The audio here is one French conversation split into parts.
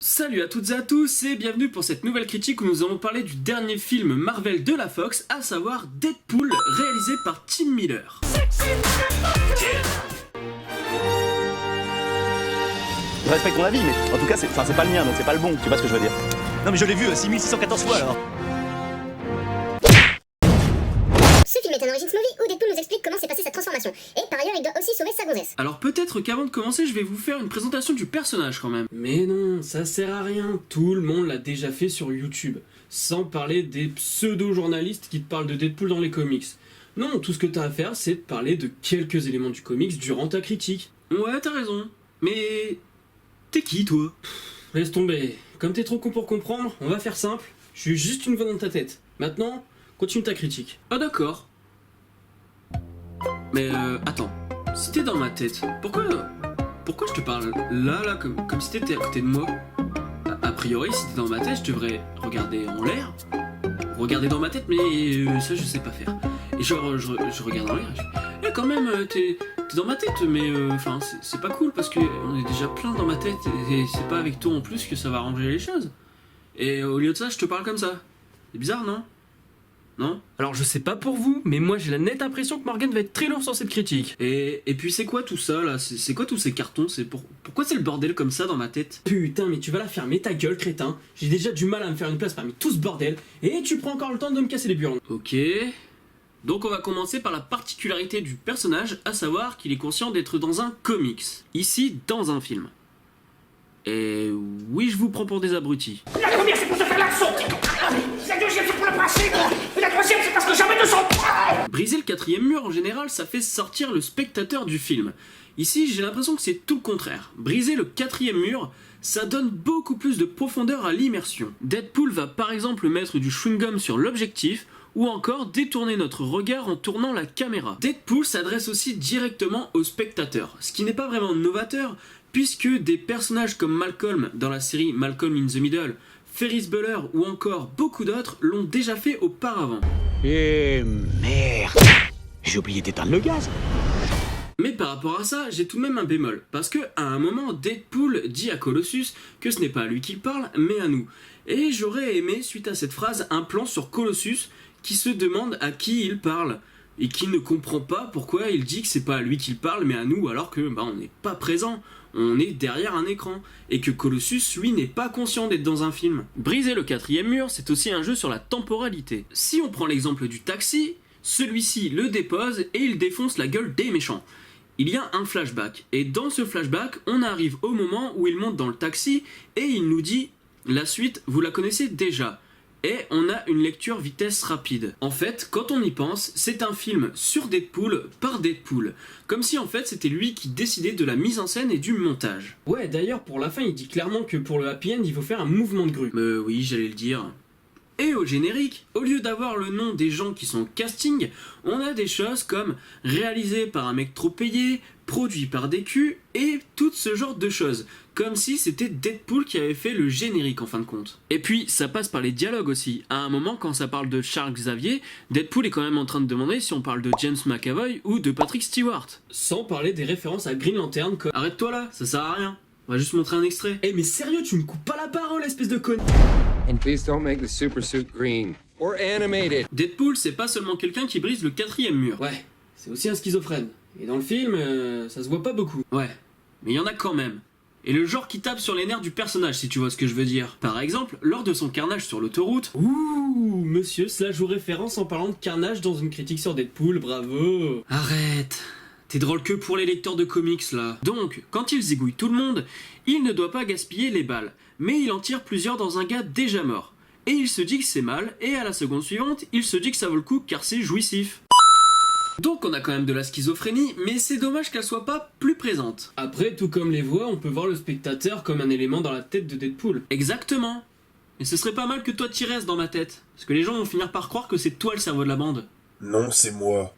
Salut à toutes et à tous et bienvenue pour cette nouvelle critique où nous allons parler du dernier film Marvel de la Fox, à savoir Deadpool, réalisé par Tim Miller. Je respecte ton avis, mais en tout cas, c'est pas le mien, donc c'est pas le bon, tu vois ce que je veux dire. Non mais je l'ai vu 6614 fois alors. Ce film est un origins movie où Deadpool nous explique comment s'est passée sa transformation. Et par ailleurs, il doit aussi sauver sa gonzesse. Alors peut-être qu'avant de commencer, je vais vous faire une présentation du personnage quand même. Mais non, ça sert à rien, tout le monde l'a déjà fait sur YouTube. Sans parler des pseudo-journalistes qui te parlent de Deadpool dans les comics. Non, tout ce que t'as à faire, c'est de parler de quelques éléments du comics durant ta critique. Ouais, t'as raison. Mais... t'es qui, toi? Laisse tomber. Comme t'es trop con pour comprendre, on va faire simple. Je suis juste une voix dans ta tête. Maintenant, continue ta critique. Ah d'accord. Mais attends. Si t'es dans ma tête, pourquoi je te parle là, comme si t'étais à côté de moi? A priori, si t'es dans ma tête, je devrais regarder en l'air. Regarder dans ma tête, mais ça, je sais pas faire. Et genre, je regarde en l'air et je fais, quand même, t'es dans ma tête, mais enfin, c'est pas cool parce que on est déjà plein dans ma tête et c'est pas avec toi en plus que ça va arranger les choses. Et au lieu de ça, je te parle comme ça. C'est bizarre, non? Non? Alors je sais pas pour vous, mais moi j'ai la nette impression que Morgan va être très lourd sur cette critique. Et puis c'est quoi tout ça là? C'est quoi tous ces cartons? Pourquoi c'est le bordel comme ça dans ma tête? Putain, mais tu vas la fermer ta gueule, crétin. J'ai déjà du mal à me faire une place parmi tout ce bordel, et tu prends encore le temps de me casser les burnes. Ok. Donc on va commencer par la particularité du personnage, à savoir qu'il est conscient d'être dans un comics. Ici, dans un film. Et oui, je vous prends pour des abrutis. La première, c'est pour te faire l'action. La deuxième, c'est pour le principe. Et la troisième, c'est parce que jamais ne sont... Briser le quatrième mur, en général, ça fait sortir le spectateur du film. Ici, j'ai l'impression que c'est tout le contraire. Briser le quatrième mur, ça donne beaucoup plus de profondeur à l'immersion. Deadpool va par exemple mettre du chewing-gum sur l'objectif, ou encore détourner notre regard en tournant la caméra. Deadpool s'adresse aussi directement au spectateur, ce qui n'est pas vraiment novateur, puisque des personnages comme Malcolm dans la série Malcolm in the Middle, Ferris Bueller ou encore beaucoup d'autres l'ont déjà fait auparavant. Eh merde, j'ai oublié d'éteindre le gaz. Mais par rapport à ça, j'ai tout de même un bémol, parce que à un moment, Deadpool dit à Colossus que ce n'est pas à lui qu'il parle, mais à nous. Et j'aurais aimé, suite à cette phrase, un plan sur Colossus qui se demande à qui il parle, et qui ne comprend pas pourquoi il dit que c'est pas à lui qu'il parle, mais à nous, alors que on n'est pas présent. On est derrière un écran, et que Colossus, lui, n'est pas conscient d'être dans un film. Briser le quatrième mur, c'est aussi un jeu sur la temporalité. Si on prend l'exemple du taxi, celui-ci le dépose et il défonce la gueule des méchants. Il y a un flashback, et dans ce flashback, on arrive au moment où il monte dans le taxi, et il nous dit « La suite, vous la connaissez déjà ». Et on a une lecture vitesse rapide. En fait, quand on y pense, c'est un film sur Deadpool par Deadpool. Comme si en fait c'était lui qui décidait de la mise en scène et du montage. Ouais, d'ailleurs pour la fin il dit clairement que pour le happy end il faut faire un mouvement de grue. Oui, j'allais le dire. Et au générique, au lieu d'avoir le nom des gens qui sont au casting, on a des choses comme réalisé par un mec trop payé, produit par des culs, et tout ce genre de choses. Comme si c'était Deadpool qui avait fait le générique en fin de compte. Et puis, ça passe par les dialogues aussi. À un moment, quand ça parle de Charles Xavier, Deadpool est quand même en train de demander si on parle de James McAvoy ou de Patrick Stewart. Sans parler des références à Green Lantern comme... Arrête-toi là, ça sert à rien. On va juste montrer un extrait. Eh mais sérieux, tu me coupes pas la parole, espèce de con. And please don't make the super suit green or animated. Deadpool, c'est pas seulement quelqu'un qui brise le quatrième mur. Ouais, c'est aussi un schizophrène. Et dans le film, ça se voit pas beaucoup. Ouais, mais il y en a quand même. Et le genre qui tape sur les nerfs du personnage, si tu vois ce que je veux dire. Par exemple, lors de son carnage sur l'autoroute... Ouh, monsieur, cela joue référence en parlant de carnage dans une critique sur Deadpool, bravo. Arrête. T'es drôle que pour les lecteurs de comics, là. Donc, quand il zigouille tout le monde, il ne doit pas gaspiller les balles. Mais il en tire plusieurs dans un gars déjà mort. Et il se dit que c'est mal, et à la seconde suivante, il se dit que ça vaut le coup car c'est jouissif. Donc on a quand même de la schizophrénie, mais c'est dommage qu'elle soit pas plus présente. Après, tout comme les voix, on peut voir le spectateur comme un élément dans la tête de Deadpool. Exactement. Et ce serait pas mal que toi t'y restes dans ma tête, parce que les gens vont finir par croire que c'est toi le cerveau de la bande. Non, c'est moi.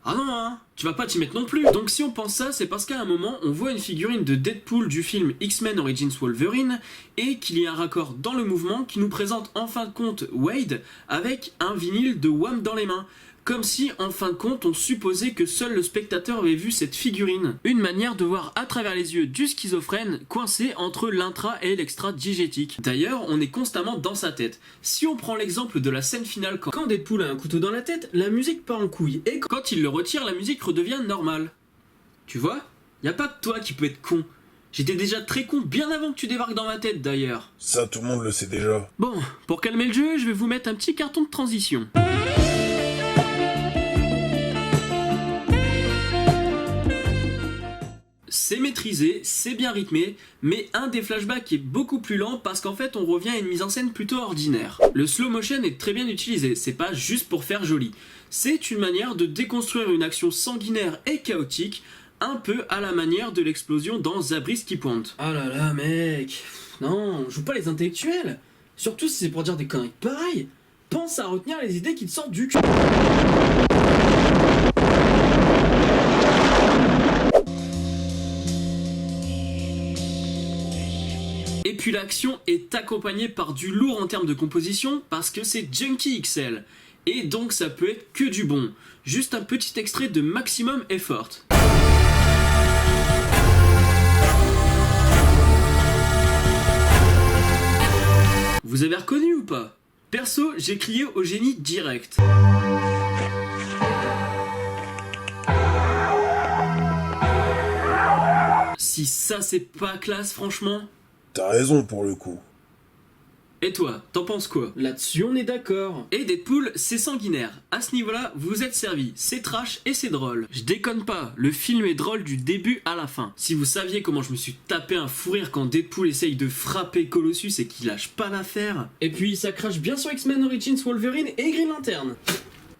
Ah non, hein, tu vas pas t'y mettre non plus. Donc si on pense ça, c'est parce qu'à un moment, on voit une figurine de Deadpool du film X-Men Origins Wolverine, et qu'il y a un raccord dans le mouvement qui nous présente en fin de compte Wade avec un vinyle de Wham dans les mains. Comme si, en fin de compte, on supposait que seul le spectateur avait vu cette figurine. Une manière de voir à travers les yeux du schizophrène coincé entre l'intra et l'extra-digétique. D'ailleurs, on est constamment dans sa tête. Si on prend l'exemple de la scène finale, quand Deadpool a un couteau dans la tête, la musique part en couille. Et quand il le retire, la musique redevient normale. Tu vois ? Y a pas que toi qui peut être con. J'étais déjà très con bien avant que tu débarques dans ma tête d'ailleurs. Ça, tout le monde le sait déjà. Bon, pour calmer le jeu, je vais vous mettre un petit carton de transition. C'est maîtrisé, c'est bien rythmé, mais un des flashbacks est beaucoup plus lent parce qu'en fait on revient à une mise en scène plutôt ordinaire. Le slow motion est très bien utilisé, c'est pas juste pour faire joli. C'est une manière de déconstruire une action sanguinaire et chaotique, un peu à la manière de l'explosion dans Zabriskie Point. Oh là là mec, non, joue pas les intellectuels. Surtout si c'est pour dire des conneries pareilles. Pense à retenir les idées qui te sortent du cul. Et puis l'action est accompagnée par du lourd en termes de composition parce que c'est Junkie XL. Et donc ça peut être que du bon. Juste un petit extrait de Maximum Effort. Vous avez reconnu ou pas? Perso, j'ai crié au génie direct. Si ça c'est pas classe franchement. T'as raison pour le coup. Et toi, t'en penses quoi? Là-dessus on est d'accord. Et Deadpool, c'est sanguinaire. À ce niveau-là, vous êtes servis. C'est trash et c'est drôle. Je déconne pas, le film est drôle du début à la fin. Si vous saviez comment je me suis tapé un fou rire quand Deadpool essaye de frapper Colossus et qu'il lâche pas l'affaire. Et puis ça crache bien sur X-Men Origins Wolverine et Green Lantern.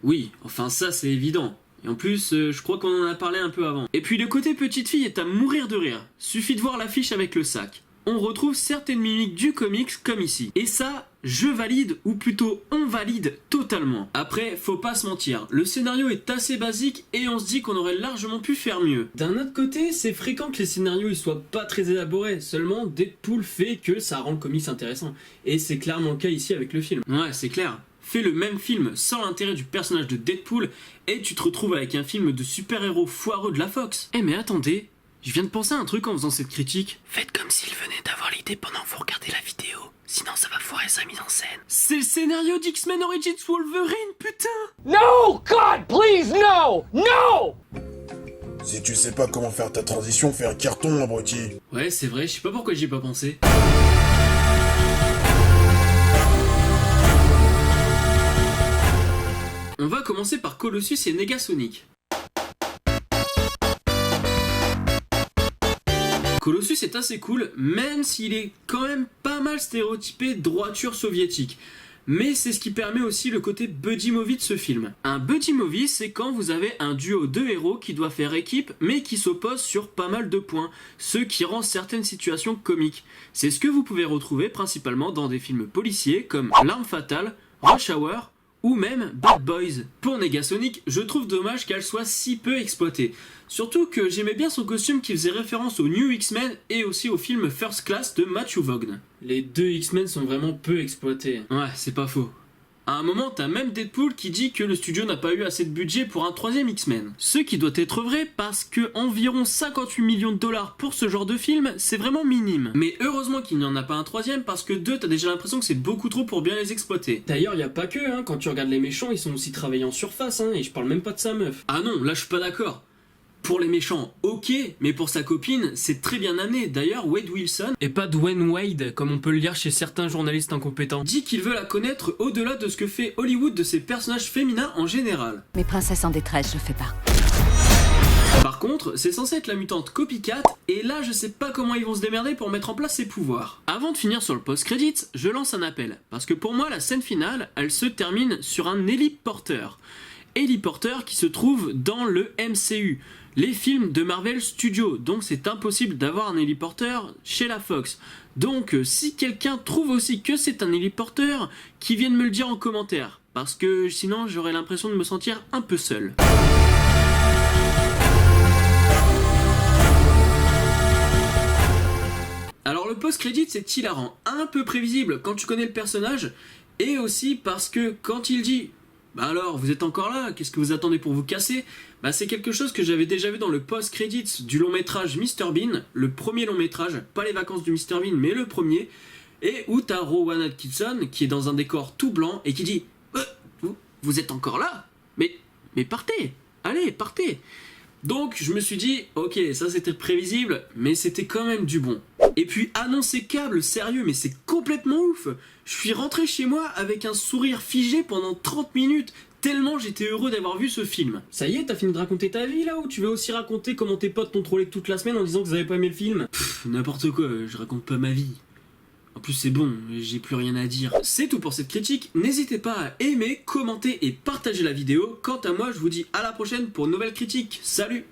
Oui, enfin ça c'est évident. Et en plus, je crois qu'on en a parlé un peu avant. Et puis le côté petite fille est à mourir de rire. Suffit de voir l'affiche avec le sac. On retrouve certaines mimiques du comics comme ici. Et ça, je valide, ou plutôt on valide totalement. Après, faut pas se mentir, le scénario est assez basique et on se dit qu'on aurait largement pu faire mieux. D'un autre côté, c'est fréquent que les scénarios ils soient pas très élaborés, seulement Deadpool fait que ça rend le comics intéressant. Et c'est clairement le cas ici avec le film. Ouais, c'est clair. Fais le même film sans l'intérêt du personnage de Deadpool et tu te retrouves avec un film de super-héros foireux de la Fox. Eh mais attendez, je viens de penser à un truc en faisant cette critique. Faites comme s'il venait d'avoir l'idée pendant que vous regardez la vidéo. Sinon ça va foirer sa mise en scène. C'est le scénario d'X-Men Origins Wolverine, putain! No! God, please, no! No! Si tu sais pas comment faire ta transition, fais un carton, abruti. Ouais, c'est vrai, je sais pas pourquoi j'y ai pas pensé. On va commencer par Colossus et Negasonic. Colossus est assez cool, même s'il est quand même pas mal stéréotypé droiture soviétique. Mais c'est ce qui permet aussi le côté buddy movie de ce film. Un buddy movie, c'est quand vous avez un duo de héros qui doit faire équipe, mais qui s'oppose sur pas mal de points, ce qui rend certaines situations comiques. C'est ce que vous pouvez retrouver principalement dans des films policiers comme L'Arme Fatale, Rush Hour, ou même Bad Boys. Pour Negasonic, je trouve dommage qu'elle soit si peu exploitée. Surtout que j'aimais bien son costume qui faisait référence au New X-Men et aussi au film First Class de Matthew Vaughn. Les deux X-Men sont vraiment peu exploités. Ouais, c'est pas faux. À un moment, t'as même Deadpool qui dit que le studio n'a pas eu assez de budget pour un troisième X-Men. Ce qui doit être vrai parce que environ 58 millions de dollars pour ce genre de film, c'est vraiment minime. Mais heureusement qu'il n'y en a pas un troisième parce que deux, t'as déjà l'impression que c'est beaucoup trop pour bien les exploiter. D'ailleurs, y a pas que, hein, quand tu regardes les méchants, ils sont aussi travaillés en surface, hein, et je parle même pas de sa meuf. Ah non, là je suis pas d'accord. Pour les méchants, ok, mais pour sa copine, c'est très bien amené. D'ailleurs, Wade Wilson, et pas Dwayne Wade, comme on peut le lire chez certains journalistes incompétents, dit qu'il veut la connaître au-delà de ce que fait Hollywood de ses personnages féminins en général. Mes princesses en détresse, je fais pas. Par contre, c'est censé être la mutante Copycat, et là je sais pas comment ils vont se démerder pour mettre en place ses pouvoirs. Avant de finir sur le post-credits, je lance un appel, parce que pour moi la scène finale, elle se termine sur un héliporteur. Héliporteur qui se trouve dans le MCU. Les films de Marvel Studios, donc c'est impossible d'avoir un héliporteur chez la Fox. Donc si quelqu'un trouve aussi que c'est un héliporteur, qu'il vienne me le dire en commentaire, parce que sinon j'aurais l'impression de me sentir un peu seul. Alors le post-credit c'est hilarant, un peu prévisible quand tu connais le personnage, et aussi parce que quand il dit Bah alors, vous êtes encore là? Qu'est-ce que vous attendez pour vous casser? Bah c'est quelque chose que j'avais déjà vu dans le post-credits du long métrage Mr Bean, le premier long métrage, pas les vacances du Mr Bean, mais le premier, et où t'as Rowan Atkinson qui est dans un décor tout blanc et qui dit vous êtes encore là? Mais partez! Allez, partez! Donc je me suis dit, ok, ça c'était prévisible, mais c'était quand même du bon. Et puis annoncer câble, sérieux, mais c'est complètement ouf. Je suis rentré chez moi avec un sourire figé pendant 30 minutes, tellement j'étais heureux d'avoir vu ce film. Ça y est, t'as fini de raconter ta vie là, ou tu veux aussi raconter comment tes potes t'ont trollé toute la semaine en disant que vous avez pas aimé le film? N'importe quoi, je raconte pas ma vie. En plus c'est bon, j'ai plus rien à dire. C'est tout pour cette critique, n'hésitez pas à aimer, commenter et partager la vidéo. Quant à moi, je vous dis à la prochaine pour une nouvelle critique. Salut!